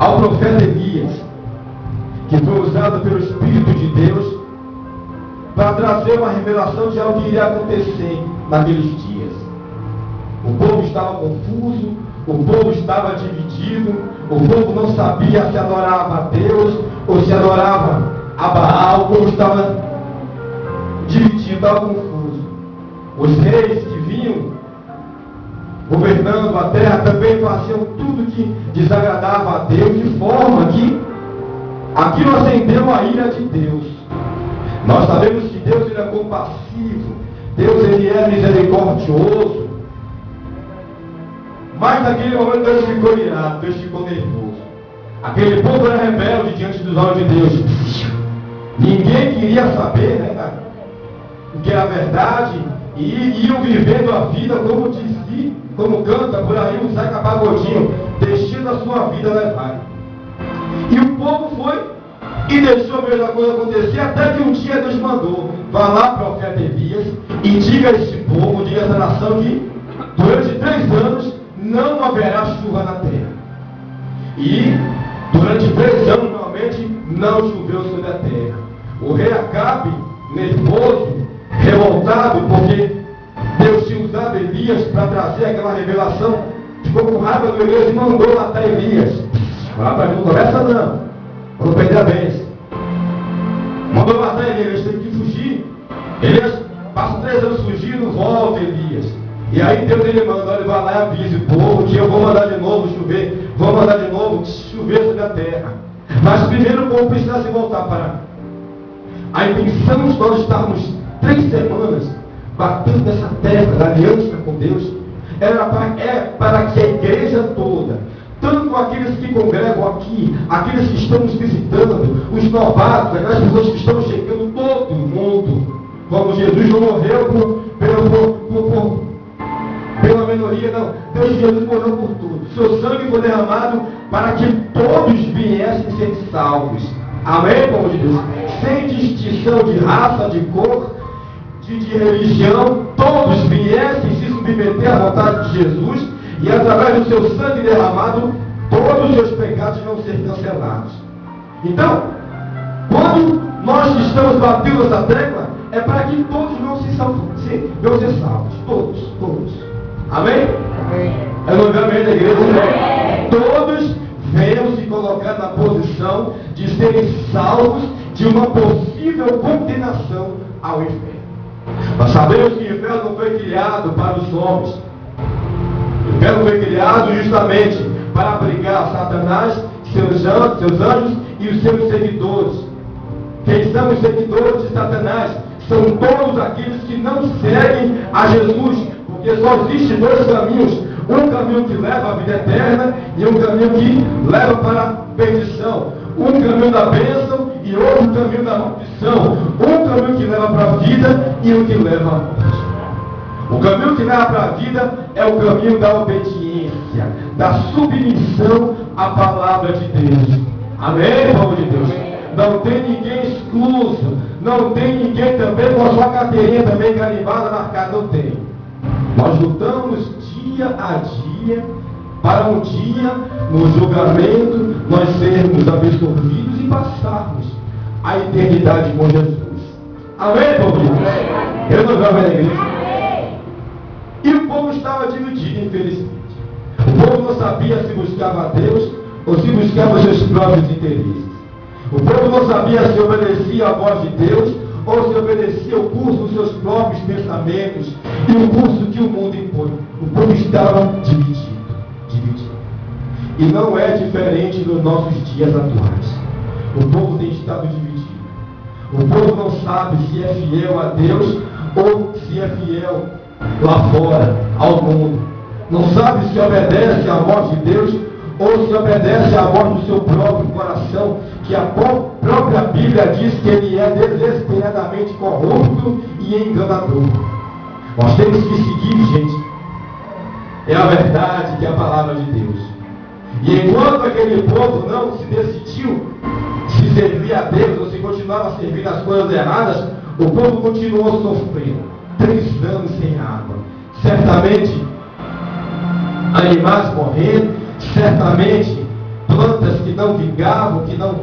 ao profeta Elias, que foi usado pelo Espírito de Deus para trazer uma revelação de algo que iria acontecer naqueles dias. O povo estava confuso, o povo estava dividido, o povo não sabia se adorava a Deus ou se adorava a Baal. O povo estava dividido, estava confuso. Os reis que vinham governando a terra também faziam tudo que desagradava a Deus, de forma que aquilo acendeu a ira de Deus. Nós sabemos que Deus ele é compassivo, Deus ele é misericordioso, mas naquele momento Deus ficou irado, Deus ficou nervoso. Aquele povo era rebelde diante dos olhos de Deus. Ninguém queria saber, né, cara, o que era verdade, e iam vivendo a vida como dizia, como canta por aí o Zeca Pagodinho, deixando a sua vida levar. E o povo foi e deixou a mesma coisa acontecer, até que um dia Deus mandou: vá lá, profeta Elias, e diga a este povo, diga a essa nação, que durante 3 anos não haverá chuva na terra. E durante 3 anos normalmente não choveu sobre a terra. O rei Acabe, nervoso, revoltado, porque Deus tinha usado Elias para trazer aquela revelação, ficou com raiva do Elias e mandou matar Elias. Fala para mim, não começa não, vamos perder a bênção. Mandou matar Elias, tem que fugir. Elias passa 3 anos fugindo, volta Elias. E aí Deus ele manda: olha, vai lá e avise o povo que eu vou mandar de novo chover, vou mandar de novo chover sobre a terra. Mas primeiro o povo precisa se voltar para a intenção de nós estarmos 3 semanas batendo nessa terra da aliança com Deus, para que a igreja toda, tanto aqueles que congregam aqui, aqueles que estão nos visitando, os novatos, aquelas pessoas que estão chegando, todo mundo, como Jesus não morreu pela minoria, não. Deus Jesus morreu por tudo. Seu sangue foi derramado para que todos viessem ser salvos. Amém, povo de Deus? Sem distinção de raça, de cor, de religião, todos viessem se submeter à vontade de Jesus, e através do seu sangue derramado, todos os seus pecados vão ser cancelados. Então, quando nós estamos batendo essa tecla, é para que todos vão ser salvos. Todos. Amém? Amém. Eu não vi amém da igreja, né? Todos venham se colocar na posição de serem salvos de uma possível condenação ao inferno. Nós sabemos que o inferno não foi criado para os homens. O inferno foi criado justamente para abrigar Satanás, seus anjos e os seus seguidores. Quem são os seguidores de Satanás? São todos aqueles que não seguem a Jesus, porque só existem 2 caminhos: um caminho que leva à vida eterna e um caminho que leva para a perdição. Um caminho da bênção e outro caminho da maldição. Um caminho que leva para a vida e um que leva à morte. O caminho que leva para a vida é o caminho da obediência, da submissão à palavra de Deus. Amém, povo de Deus? Não tem ninguém excluso, não tem ninguém também com a sua carteirinha também carimbada, marcada, não tem. Nós lutamos dia a dia para um dia, no julgamento, nós sermos absorvidos e passarmos a eternidade com Jesus. Amém, povo de Deus? Eu não vou ver a igreja. E o povo estava dividido, infelizmente. O povo não sabia se buscava a Deus ou se buscava os seus próprios interesses. O povo não sabia se obedecia à voz de Deus ou se obedecia o curso dos seus próprios pensamentos e o curso que o mundo impõe. O povo estava dividido. E não é diferente nos nossos dias atuais. O povo tem estado dividido. O povo não sabe se é fiel a Deus ou se é fiel lá fora, ao mundo. Não sabe se obedece à voz de Deus ou se obedece à voz do seu próprio coração, que a própria Bíblia diz que ele é desesperadamente corrupto e enganador. Nós temos que seguir, gente, é a verdade, que é a palavra de Deus. E enquanto aquele povo não se decidiu se servir a Deus ou se continuava servindo as coisas erradas, o povo continuou sofrendo 3 anos sem água. Certamente animais morrendo, certamente plantas que não vingavam, que não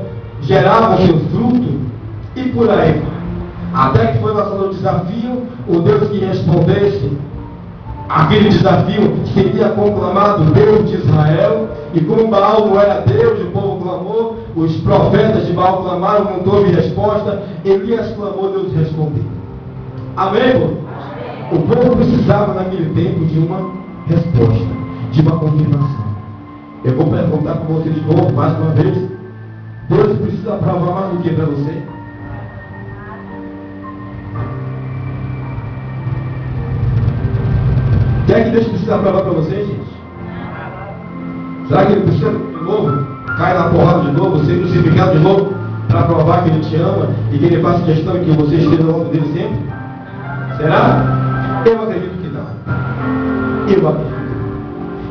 geravam seu fruto, e por aí vai. Até que foi lançado o desafio, o Deus que respondesse aquele desafio seria conclamado Deus de Israel, e como Baal não era Deus, o povo clamou, os profetas de Baal clamaram, não houve resposta, Elias clamou, Deus respondeu. Amém, irmão? O povo precisava naquele tempo de uma resposta, de uma confirmação. Eu vou perguntar para você de novo, mais uma vez, Deus precisa provar mais do que para você? O que é que Deus precisa provar para você, gente? Será que Ele precisa de novo? Cai na porrada de novo, ser crucificado de novo, para provar que Ele te ama e que Ele faça questão de que você esteja no lado dele sempre? Será? Eu acredito que não. Eu acredito.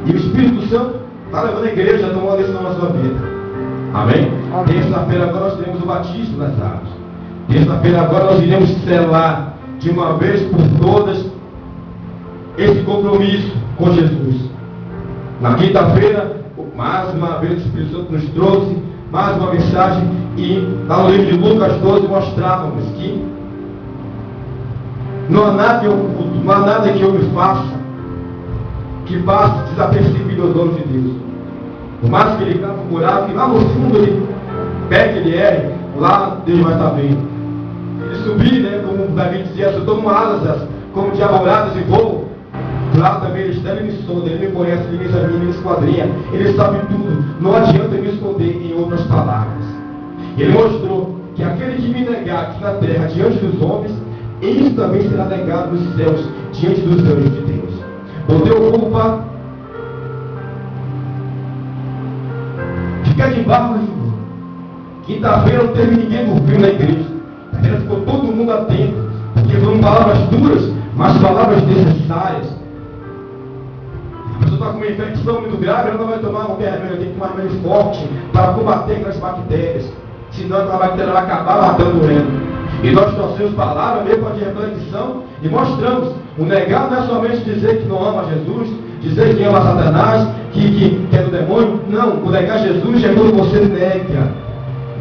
E o Espírito Santo está levando a igreja a tomar uma decisão na sua vida. Amém? Terça-feira agora nós teremos o batismo nas águas. Terça-feira agora nós iremos selar de uma vez por todas esse compromisso com Jesus. Na quinta-feira, mais uma vez o Espírito Santo nos trouxe mais uma mensagem, e lá no livro de Lucas 12 mostrávamos que não há nada que eu me faça que passe desapercebido aos olhos de Deus. Por mais que ele cava um buraco, que lá no fundo ele pega, ele erre, lá Deus vai estar vendo. Ele subir, né, como Davi dizia, eu estou numa asas, como de amoradas e voo. Lá também ele está, ele me sonda, ele me conhece, ele me examina, ele me esquadrinha, ele sabe tudo. Não adianta eu me esconder, em outras palavras. Ele mostrou que aquele que me negar aqui na terra, diante dos homens, ele também será negado nos céus, diante dos anjos de Deus. Não deu culpa. Fica de barco no jogo. Quinta-feira não teve ninguém dormindo na igreja. Quinta-feira ficou todo mundo atento, porque foram palavras duras, mas palavras necessárias. A pessoa está com uma infecção muito grave, ela não vai tomar um remédio, tem que tomar um remédio forte para combater aquelas bactérias. Senão aquela bactéria vai acabar matando ela. E nós trouxemos palavras mesmo de reflexão e mostramos. O negar não é somente dizer que não ama Jesus, dizer que ama Satanás, que é do demônio. Não, o negar Jesus é quando você nega,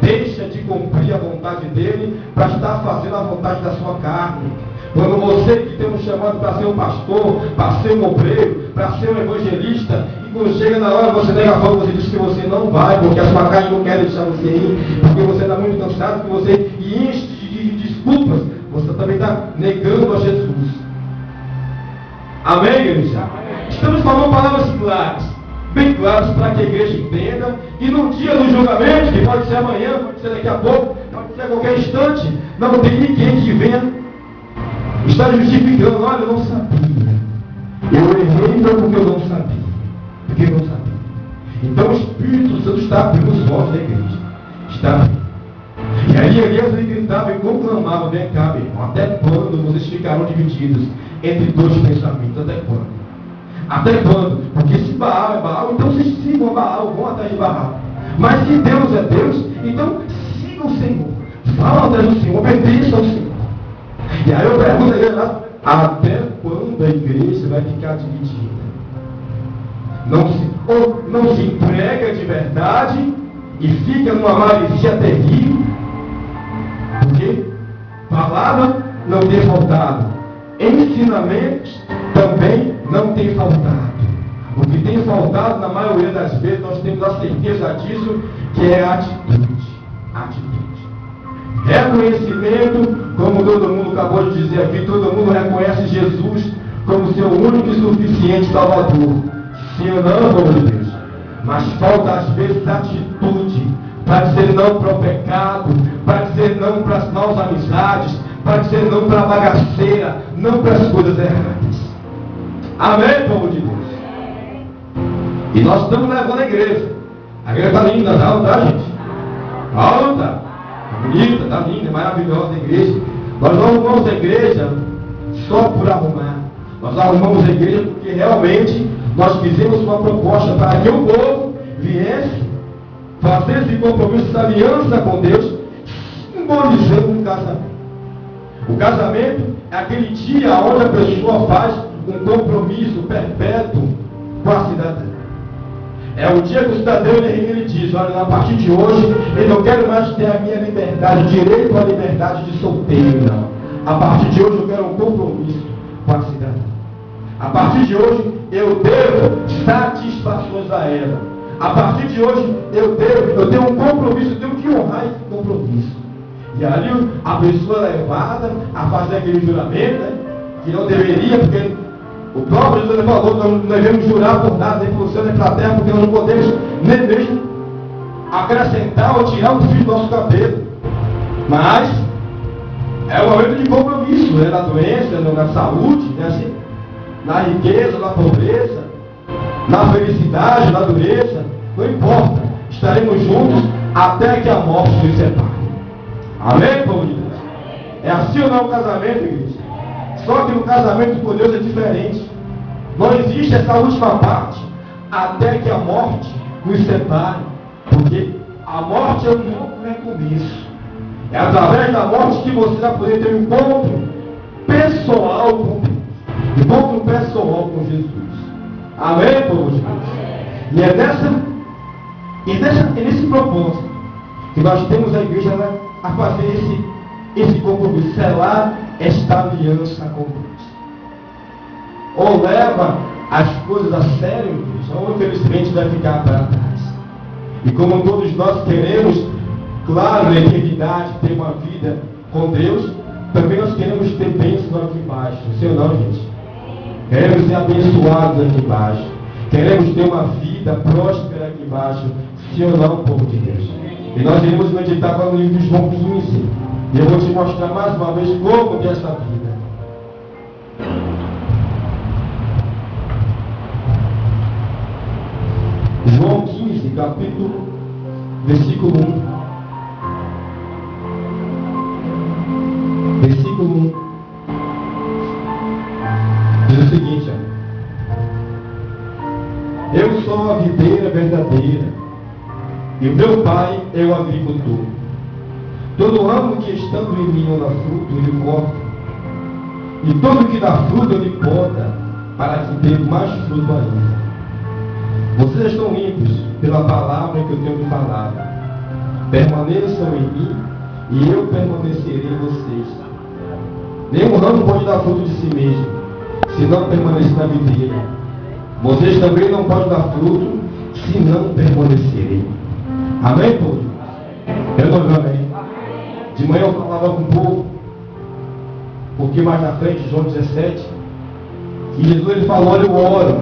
deixa de cumprir a vontade dele para estar fazendo a vontade da sua carne. Quando você que tem um chamado para ser um pastor, para ser um obreiro, para ser um evangelista, e quando chega na hora você nega a fogo, você diz que você não vai, porque a sua carne não quer deixar você ir, porque você está muito cansado, que você enche de desculpas, você também está negando a Jesus. Amém, igreja? Estamos falando palavras claras, bem claras, para que a igreja entenda, e no dia do julgamento, que pode ser amanhã, pode ser daqui a pouco, pode ser a qualquer instante, não tem ninguém que venha está justificando. Olha, eu não sabia. Eu errei não porque eu não sabia. Porque eu não sabia. Então o Espírito Santo está abrindo os olhos da igreja. Está abrindo. E aí Elias ele gritava e conclamava: vem cá, meu irmão, até quando vocês ficarão divididos entre dois pensamentos? Até quando? Até quando? Porque se Baal é Baal, então vocês sigam Baal, vão atrás de Baal. Mas se Deus é Deus, então sigam o Senhor. Falam atrás do Senhor, obedeçam ao Senhor. E aí eu pergunto a ele lá, até quando a igreja vai ficar dividida? Não se entrega de verdade e fica numa maresia terrível, porque palavra não tem faltado, ensinamentos também não tem faltado. O que tem faltado na maioria das vezes, nós temos a certeza disso, que é atitude. Reconhecimento, como todo mundo acabou de dizer aqui, todo mundo reconhece Jesus como seu único e suficiente Salvador. Sim ou não, povo de Deus? Mas falta às vezes atitude para dizer não para o pecado, para dizer não para as maus amizades, para dizer não para a bagaceira, não para as coisas erradas. Amém, povo de Deus? E nós estamos levando a igreja. A igreja está linda, não tá, gente? Alta. Bonita, está linda, maravilhosa a igreja. Nós não arrumamos a igreja só por arrumar. Nós arrumamos a igreja porque realmente nós fizemos uma proposta para que o povo viesse fazer esse compromisso, essa aliança com Deus, simbolizando um casamento. O casamento é aquele dia onde a pessoa faz um compromisso perpétuo com a cidadã. É o dia que o cidadão ele diz: olha, a partir de hoje eu não quero mais ter a minha liberdade, direito à liberdade de solteiro, não. A partir de hoje eu quero um compromisso com a cidadã. A partir de hoje eu devo satisfações a ela. A partir de hoje eu tenho um compromisso, eu tenho que honrar esse compromisso. E ali a pessoa é levada a fazer aquele juramento, né? Que não deveria, porque o próprio Jesus falou que nós não devemos jurar por nada, nem por céu, nem para a terra, porque nós não podemos nem mesmo acrescentar ou tirar um fio do nosso cabelo. Mas é um momento de compromisso, né? Na doença, na saúde, né? Assim, na riqueza, na pobreza, na felicidade, na dureza, não importa, estaremos juntos até que a morte nos separe. Amém, povo de Deus? É assim ou não o casamento, igreja? Só que no casamento com Deus é diferente. Não existe essa última parte, até que a morte nos separe. Porque a morte é um novo recomeço. É através da morte que você vai poder ter um encontro pessoal com Deus. Encontro pessoal com Jesus. Amém, povo de Deus? E é nesse propósito que nós temos a igreja, né, a fazer esse compromisso, selar esta aliança com Deus. Ou leva as coisas a sério, igreja, ou infelizmente vai ficar para trás. E como todos nós queremos, claro, na eternidade, ter uma vida com Deus, também nós queremos ter bênçãos aqui embaixo. Sim ou não, gente? Queremos ser abençoados aqui embaixo. Queremos ter uma vida próspera aqui embaixo. Sim ou não, povo de Deus? E nós iremos meditar no livro de João 15. E eu vou te mostrar mais uma vez como é essa vida. João 15, capítulo, versículo 1. Versículo 1. Diz o seguinte: eu sou a videira verdadeira, e o meu pai é o agricultor. Todo ramo que estando em mim não dá fruto, ele corta. E todo que dá fruto, ele poda, para que dê mais fruto ainda. Vocês estão limpos pela palavra que eu tenho lhe falado. Permaneçam em mim, e eu permanecerei em vocês. Nenhum ramo pode dar fruto de si mesmo, se não permanecer na videira. Vocês também não podem dar fruto, se não permanecerem. Amém, povo? Eu não amém. De manhã eu falava com o povo, porque mais na frente, João 17, e Jesus ele falou: olha, eu oro,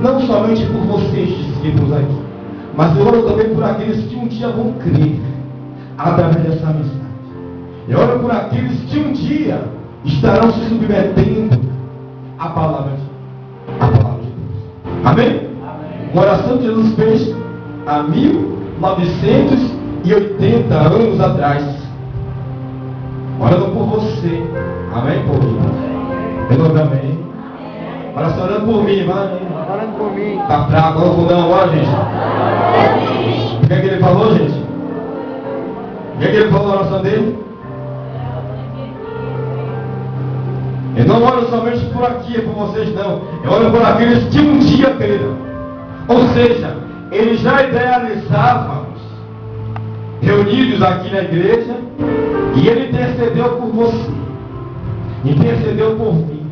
não somente por vocês, discípulos aqui, mas eu oro também por aqueles que um dia vão crer, através dessa mensagem. Eu oro por aqueles que um dia estarão se submetendo à palavra de Deus. Amém? Uma oração que Jesus fez há 1980 anos atrás. Orando por você. Amém, povo de Deus? Eu não amém. Olha só, orando por mim, vai. Orando por mim. Tá fraco, não, ó, gente. O que é que ele falou, gente? O que é que ele falou na oração dele? Eu não oro somente por aqui, por vocês não. Eu oro por aqueles que um dia crerão. Ou seja, ele já idealizávamos reunidos aqui na igreja, e ele intercedeu por você, intercedeu por mim.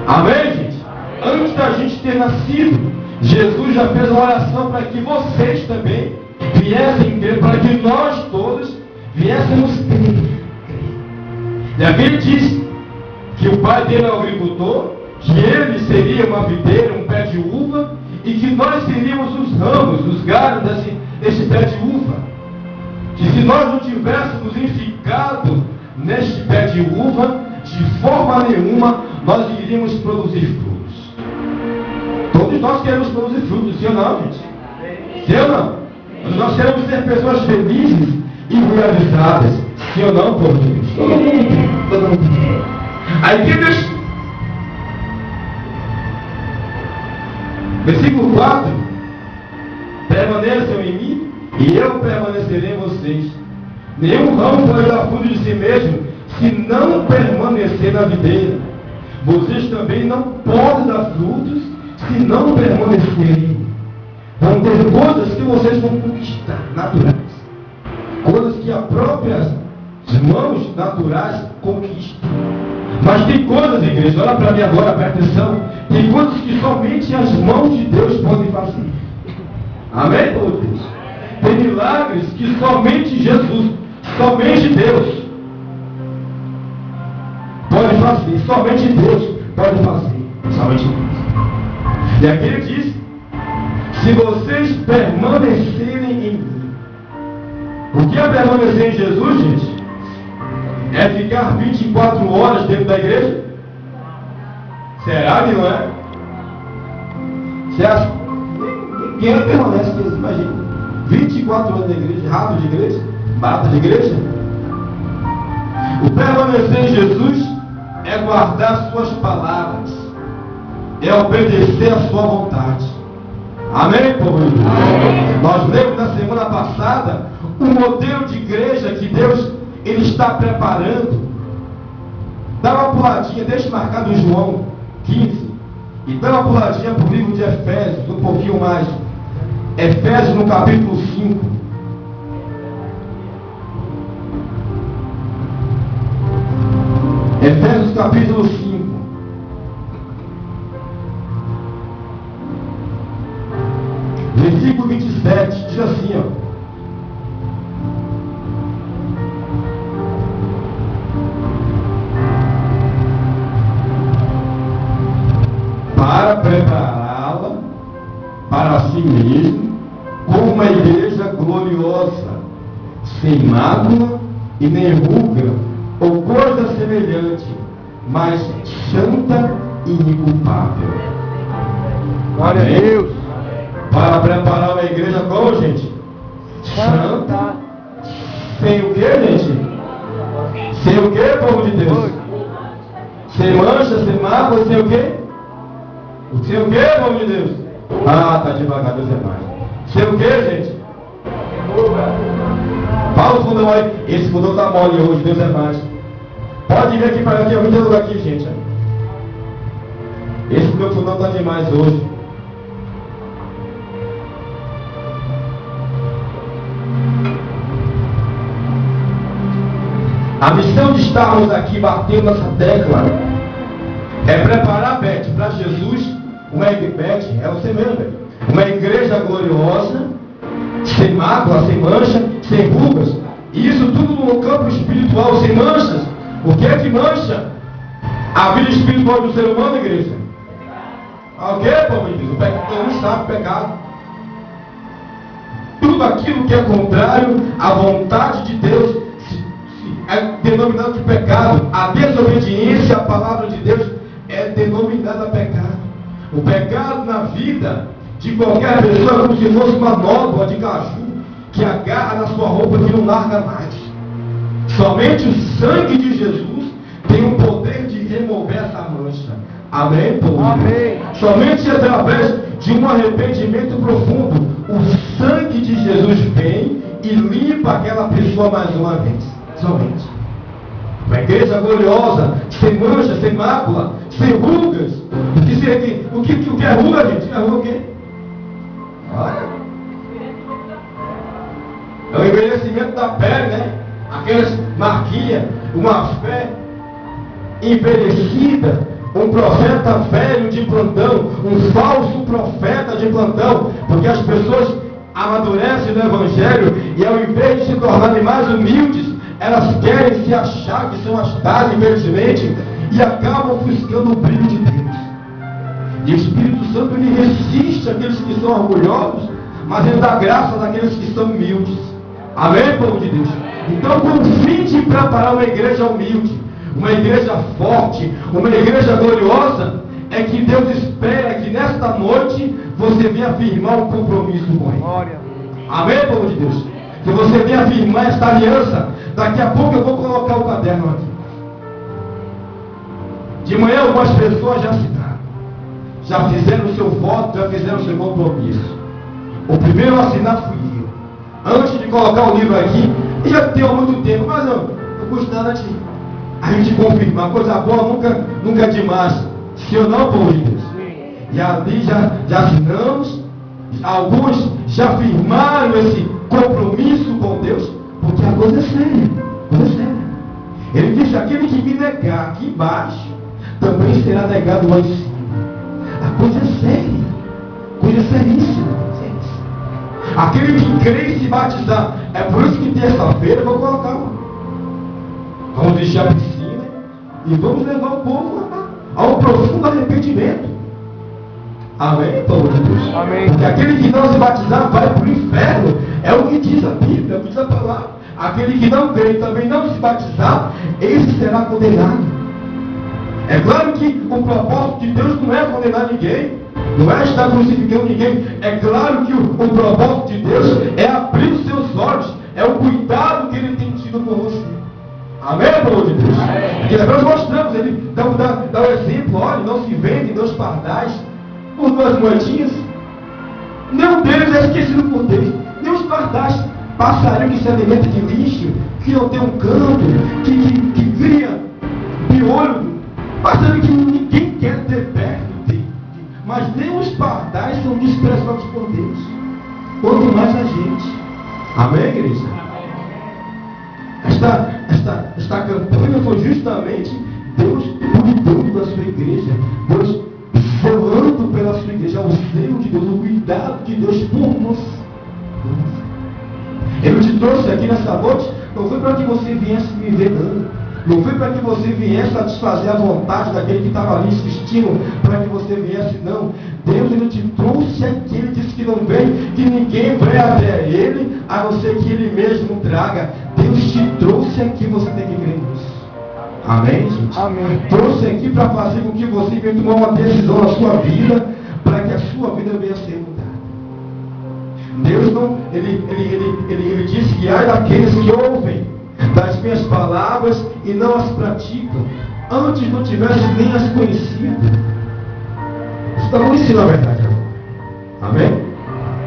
Amém, gente? Antes da gente ter nascido, Jesus já fez uma oração para que vocês também viessem crer, para que nós todos viéssemos crer. E aqui ele diz que o pai dele é o agricultor, que ele seria uma videira, um pé de uva, e que nós seríamos os ramos, os galhos desse pé de uva. Que se nós não tivéssemos ficado neste pé de uva, de forma nenhuma nós iríamos produzir frutos. Todos nós queremos produzir frutos, sim ou não, gente? Sim ou não? Nós queremos ser pessoas felizes e realizadas, sim ou não, povo de Deus? Todo mundo. Aí que Deus, versículo 4: permaneçam em mim e eu permanecerei em vocês. Nenhum ramo pode dar fruto de si mesmo, se não permanecer na videira. Vocês também não podem dar frutos, se não permanecerem. Vão ter vocês vão conquistar, naturais. Coisas que as próprias mãos naturais conquistam. Mas tem coisas, igreja, olha para mim agora, presta atenção. Tem coisas que somente as mãos de Deus podem fazer. Amém, povo de Deus? Tem milagres que somente Jesus, somente Deus pode fazer. Somente Deus pode fazer. Somente Deus. E aqui ele diz: se vocês permanecerem em mim. O que é permanecer em Jesus, gente? É ficar 24 horas dentro da igreja? Será que não é? Você acha? Ninguém permanece, imagina. 24 horas na igreja, rato de igreja, bata de igreja. O permanecer em Jesus é guardar suas palavras, é obedecer a sua vontade. Amém, povo de Deus? Nós lemos na semana passada o modelo de igreja que Deus Ele está preparando. Dá uma puladinha, deixa marcado João 15 e dá uma puladinha para o livro de Efésios, um pouquinho mais. Efésios no capítulo 5. Efésios capítulo 5. Versículo 27, diz assim, ó. Para prepará-la para si mesmo, como uma igreja gloriosa, sem mácula e nem ruga, ou coisa semelhante, mas santa e inculpável. Glória a Deus. Para preparar uma igreja como, gente? Santa. Sem o que, gente? Sem o que, povo de Deus? Sem mancha, sem mácula, sem o que? Sem o que, povo de Deus? Ah, tá devagar, Deus é mais. Sem o que, gente? Fala o fundão aí. Esse fundão tá mole hoje, Deus é mais. Pode vir aqui para aqui, alguém tem lugar aqui, gente. Esse meu fundão tá demais hoje. A missão de estarmos aqui batendo essa tecla é preparar, Beth, para Jesus, uma igreja, Beth, é você mesmo, Beth, uma igreja gloriosa, sem mácula, sem mancha, sem rugas. E isso tudo no campo espiritual, sem manchas. O que é que mancha a vida espiritual do ser humano, igreja? O que, povo de Deus? O pecado não sabe o pecado. Tudo aquilo que é contrário à vontade de Deus é denominado de pecado. A desobediência à palavra de Deus é denominada pecado. O pecado na vida de qualquer pessoa é como se fosse uma nódoa de caju que agarra na sua roupa e não larga mais. Somente o sangue de Jesus tem o poder de remover essa mancha. Amém, povo? Amém. Somente através de um arrependimento profundo, o sangue de Jesus vem e limpa aquela pessoa mais uma vez. Somente. Uma igreja gloriosa, sem mancha, sem mácula, sem rugas. O que é ruga, gente? É ruga o quê? Olha. É o envelhecimento da pele, né? Aquelas marquinhas, uma fé envelhecida, um profeta velho de plantão, um falso profeta de plantão, porque as pessoas amadurecem no Evangelho e ao invés de se tornarem mais humildes, elas querem se achar que são as tais, infelizmente, e acabam ofuscando o brilho de Deus. E o Espírito Santo ele resiste àqueles que são orgulhosos, mas ele dá graça àqueles que são humildes. Amém, povo de Deus? Então, com o fim de preparar uma igreja humilde, uma igreja forte, uma igreja gloriosa, é que Deus espera que nesta noite você venha afirmar um compromisso com Ele. Amém, povo de Deus? Que você venha afirmar esta aliança. Daqui a pouco eu vou colocar o caderno aqui. De manhã algumas pessoas já assinaram, já fizeram o seu voto, já fizeram o seu compromisso. O primeiro a assinar fui eu. Antes de colocar o livro aqui, já tem há muito tempo, mas não custa nada de a gente confirmar. Coisa boa nunca é demais. Se ou não, povo de Deus? E ali já assinamos, Alguns já firmaram esse compromisso com Deus, porque a coisa é séria. A coisa é séria. Ele disse: aquele que me negar aqui embaixo, também será negado lá em cima. A coisa é séria. Coisa seríssima. Aquele que crê e se batizar. É por isso que terça-feira eu vou colocar vamos deixar a piscina e vamos levar o povo a um profundo arrependimento. Amém, povo de Deus? Amém. Porque aquele que não se batizar vai para o inferno. É o que diz a Bíblia, é o que diz a palavra. Aquele que não crê e também não se batizar, esse será condenado. É claro que o propósito de Deus não é condenar ninguém, não é estar crucificando ninguém. É claro que o propósito de Deus é abrir os seus olhos, é o cuidado que Ele tem tido por você. Amém, povo de Deus? E nós mostramos, Ele dá o exemplo: olha, não se vendem 2 pardais por 2 moedinhas. Nenhum deles é esquecido por Deus. Nem os pardais, passarinho que se alimenta de lixo, que não tem um canto, que cria piolho, passarinho que ninguém quer ter perto dele. Mas nem os pardais são desprezados por Deus, quanto mais a gente. Amém, igreja? Esta campanha foi justamente Deus cuidando da sua igreja, Deus falando pela sua igreja, o zelo de Deus, o cuidado de Deus por você. Ele te trouxe aqui nessa noite, não foi para que você viesse me ver, não foi para que você viesse satisfazer a vontade daquele que estava ali insistindo para que você viesse, não. Deus, Ele te trouxe aqui. Ele disse que não vem, que ninguém vem até Ele, a não ser que Ele mesmo traga. Deus te trouxe aqui, você tem que crer nisso. Amém, gente? Amém. Trouxe aqui para fazer com que você venha tomar uma decisão na sua vida, para que a sua vida venha a ser mudada. Deus não, ele disse que há daqueles que ouvem das minhas palavras e não as praticam, antes não tivesse nem as conhecido. Isso está no ensino, na verdade. Amém?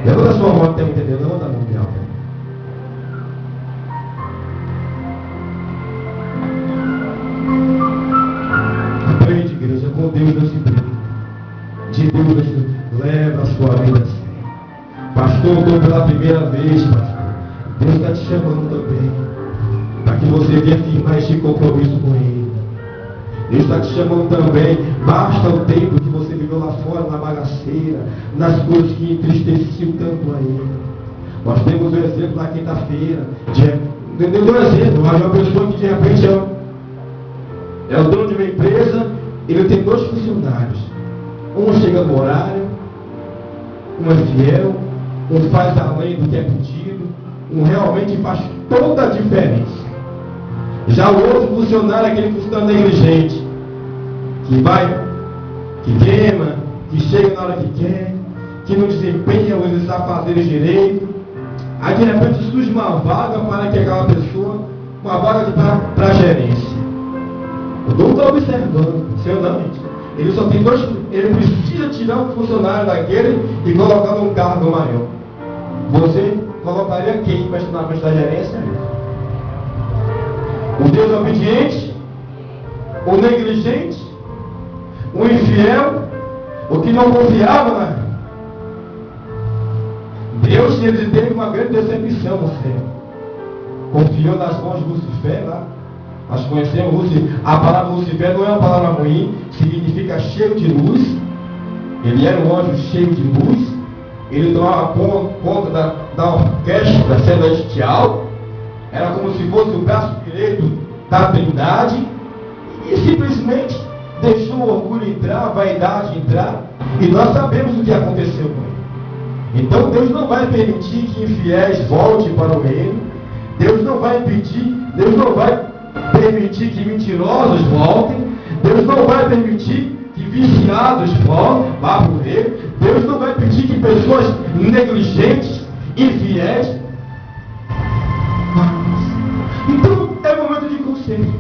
Levanta a sua mão até entender, levanta a mão de alta. Aprende, igreja, com Deus não se brinca. De Deus leva a sua vida a sério. Pastor, estou pela primeira vez, pastor. Deus está te chamando também, para que você venha firmar este compromisso com Ele. Deus está te chamando também. Basta o tempo que você viveu lá fora, na bagaceira, nas coisas que entristeciam tanto a Ele. Nós temos o exemplo na quinta-feira. Eu dei um exemplo, mas uma pessoa que de repente é o dono de uma empresa, ele tem 2 funcionários. Um chega no horário, um é fiel, um faz além do que é pedido, um realmente faz toda a diferença. Já o outro funcionário é aquele funcionário negligente, que queima, que chega na hora que quer, que não desempenha os afazeres direito. Aí de repente surge uma vaga para que aquela pessoa, uma vaga para a gerência. O dono está observando, seu não, gente. Ele só tem 2, ele precisa tirar um funcionário daquele e colocar num cargo maior. Você colocaria quem para estar na frente da gerência? O desobediente, o negligente, o infiel, o que não confiava na Deus. Ele teve uma grande decepção no céu. Confiou nas mãos de Lucifer lá. Nós conhecemos Lucifer. A palavra Lucifer não é uma palavra ruim, significa cheio de luz. Ele era um anjo cheio de luz. Ele tomava conta da orquestra celestial. Era como se fosse o braço direito da Trindade. E simplesmente deixou o orgulho entrar, a vaidade entrar. E nós sabemos o que aconteceu com ele. Então Deus não vai permitir que infiéis voltem para o reino. Deus não vai permitir que mentirosos voltem. Deus não vai permitir que viciados vá para o reino. Deus não vai permitir que pessoas negligentes, infiéis. Então é momento de conselho.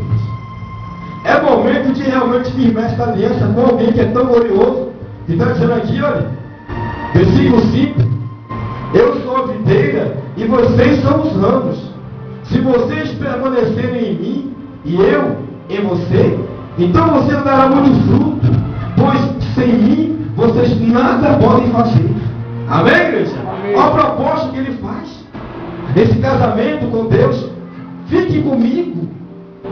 É momento de realmente firmar essa aliança com alguém que é tão glorioso. E está dizendo aqui, olha, versículo 5: eu sou a videira e vocês são os ramos. Se vocês permanecerem em mim e eu em você, então você dará muito fruto, pois sem mim vocês nada podem fazer. Amém, igreja? Amém. Olha a proposta que ele faz. Esse casamento com Deus, fique comigo,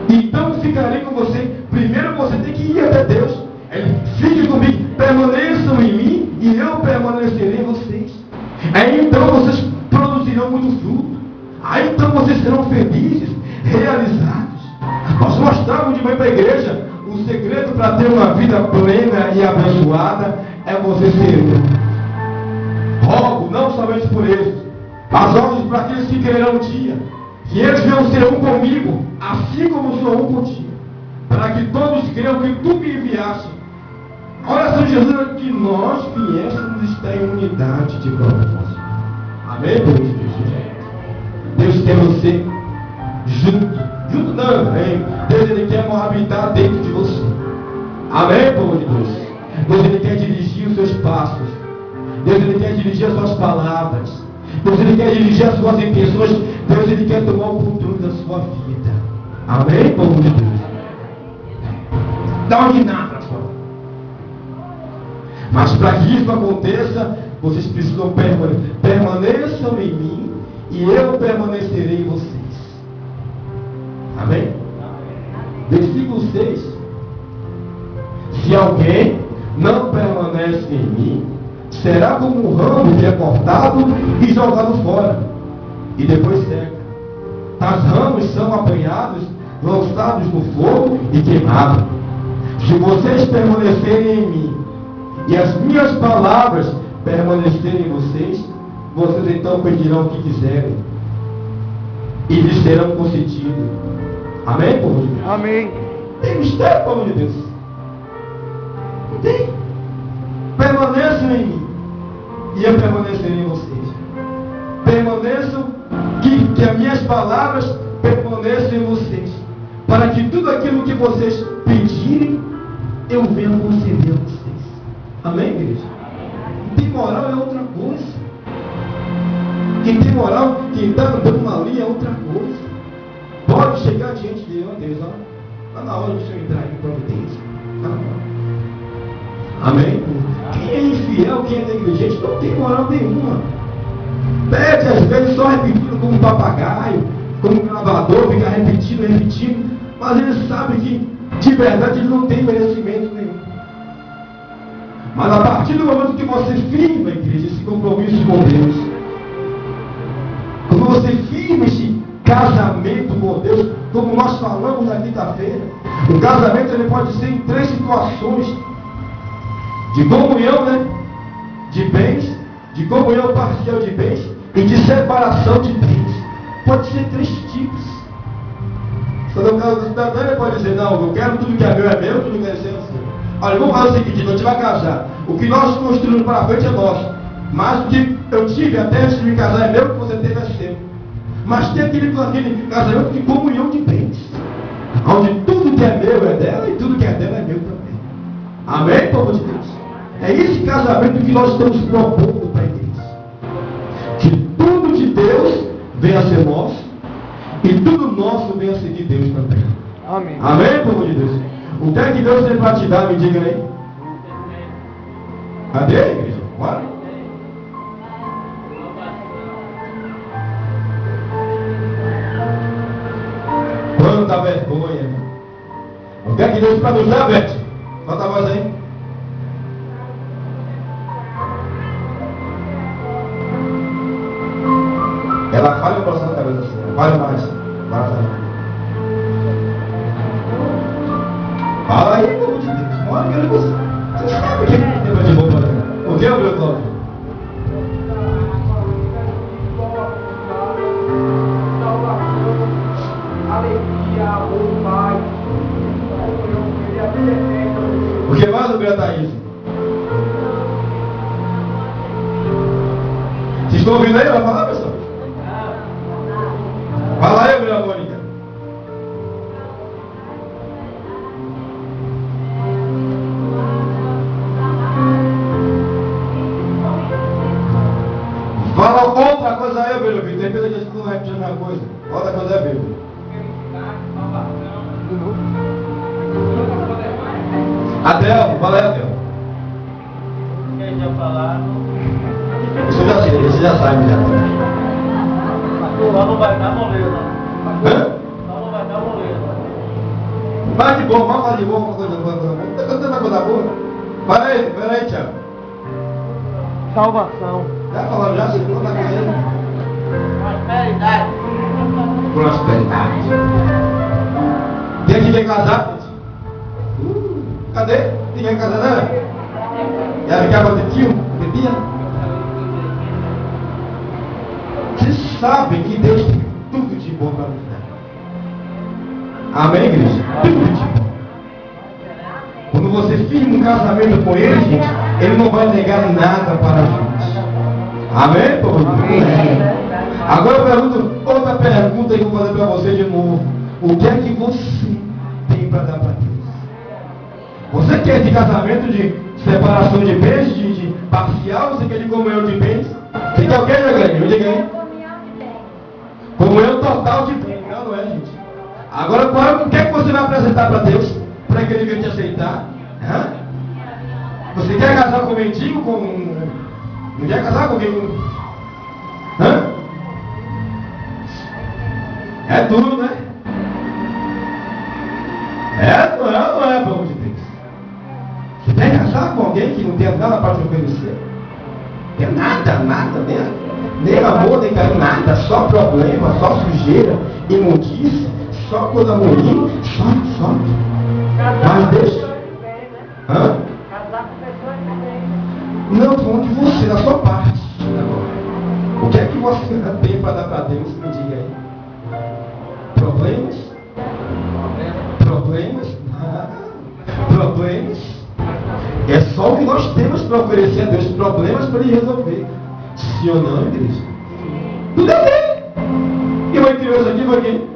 então ficarei com você. Primeiro você tem que ir até Deus. Ele, fique comigo, permaneçam em mim e eu permanecerei em vocês. Aí então vocês produzirão muito fruto. Aí então vocês serão felizes, realizados. Nós mostramos de manhã para a igreja, o segredo para ter uma vida plena e abençoada é você ser um. Rogo, não somente por eles, mas rogo para aqueles que quererão um dia, que eles venham ser um comigo, assim como sou um contigo, para que todos creiam que tu me enviaste. A oração de Jesus é que nós viéssemos estar em unidade de propósito. Amém, povo de Deus? Deus quer você junto. Junto não, amém. Deus ele quer habitar dentro de você. Amém, povo de Deus? Deus ele quer dirigir os seus passos. Deus ele quer dirigir as suas palavras. Deus ele quer dirigir as suas intenções. Deus ele quer tomar o controle da sua vida. Amém, povo de Deus? Dá uma guinada para fora. Mas para que isso aconteça, vocês precisam permaneçam em mim e eu permanecerei em vocês. Amém? Versículo 6. Se alguém não permanece em mim, será como um ramo que é cortado e jogado fora, e depois seca. As ramos são apanhados, lançados no fogo e queimados. Se vocês permanecerem em mim, e as minhas palavras permanecerem em vocês, vocês então pedirão o que quiserem, e lhes serão concedido. Amém, povo de Deus? Amém. Tem mistério, povo de Deus? Não tem. Permaneçam em mim, e eu permanecerei em vocês. Permaneçam, que as minhas palavras permaneçam em vocês, para que tudo aquilo que vocês pedirem, eu venha conceder a vocês. Amém, igreja? Quem tem moral é outra coisa. Quem tem moral, quem está andando na linha é outra coisa. Pode chegar diante de Deus, ó. Está na hora do Senhor entrar em providência. Amém? Quem é infiel, quem é negligente, não tem moral nenhuma. Pede às vezes só repetindo como um papagaio, como um gravador, fica repetindo, mas ele sabe que de verdade ele não tem merecimento nenhum. Mas a partir do momento que você firma, igreja, esse compromisso com Deus, quando você firma esse casamento com Deus, como nós falamos na quinta-feira, o casamento ele pode ser em 3 situações: de comunhão, né? De bens, de comunhão parcial de bens e de separação de bens. Pode ser 3 tipos. Quando o caso do cidadão, ele pode dizer: não, eu quero tudo que é meu, tudo que é seu. Olha, vamos fazer o seguinte: a gente vai casar. O que nós construímos para frente é nosso. Mas o que eu tive até antes de me casar é meu, o que você teve é seu. Mas tem aquele casamento de comunhão de bens, onde tudo que é meu é dela e tudo que é dela é meu também. Amém, povo de Deus? É esse casamento que nós estamos propondo para a igreja. Que tudo de Deus venha a ser nosso e tudo nosso venha a ser de Deus também. Amém. Amém, povo de Deus? O que é que Deus tem para te dar? Me diga aí. Cadê, igreja? Bora. Quanta vergonha. O que é que Deus tem para nos dar, Beth? Bota a voz aí. Ela fala o coração da cabeça assim. Fala mais. Fala aí, povo de Deus. Mora que você. Você sabe o que é tema de roupa, né? O que é o meu Cláudio? O que mais, Gabriel Thaís? Vocês estão ouvindo aí? Vai falar, pessoal? Fala aí, Gabriel Mônica. Fala outra coisa aí, Gabriel. Tem coisa que a gente não vai repetir a mesma coisa. Outra coisa é Bíblia. Adel, fala aí, Adel. Que já falaram. você já sabe já. Lá não vai dar moleza. Hã? Lá não vai dar moleza. Vai de boa, vamos falar de boa, uma coisa boa. Tá cantando uma coisa boa? Pera aí, Tiago. Salvação. Já falando já, você não tá caindo. Prosperidade. Prosperidade. Tem aqui quem casar? Cadê? Ninguém casar, não? E ela ficava de tio? Bebia? Vocês sabem que Deus tem tudo de bom para nos dar. Amém, igreja? Tudo de bom. Quando você firma um casamento com Ele, gente, Ele não vai negar nada para a gente. Amém, povo? Agora eu pergunto, outra pergunta que eu vou fazer para você de novo. O que é que você tem para dar para Deus? Você quer de casamento de separação de bens, de parcial? Você quer de comunhão de bens? Você quer o que, Jacqueline? Me diga aí. Comunhão total de bens. Não é, gente. Agora, o que é que você vai apresentar para Deus? Para que Ele venha te aceitar? Hã? Você quer casar com um mendigo? Não quer casar com alguém? Hã? É duro, né? Não é, povo de Deus. Você quer casar com alguém que não tem nada para te oferecer? Não tem nada, nem amor, nem carinho, nada, só problema, só sujeira, imundícia, só coisa ruim, só. Mas deixa. Hã? Casar com pessoas que têm. Não, estou falando de você, da sua parte. O que é que você tem para dar para Deus? Me diga aí. Problemas? Problemas? É só o que nós temos para oferecer a Deus, problemas para Ele resolver. Sim ou não, igreja? Tudo é dele. Quem vai criar isso aqui foi quem?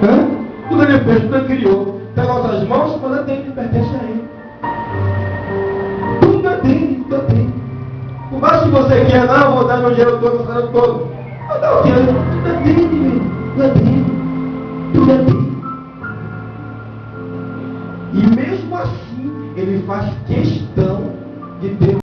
Hã? Tudo Ele fez, tudo Ele criou. Está em nossas mãos, mas é dele, pertence a Ele. Tudo é dele. Por mais que você queira, não, vou dar meu dinheiro todo, vou dar todo. Mas não, tudo é dele, tudo é dele.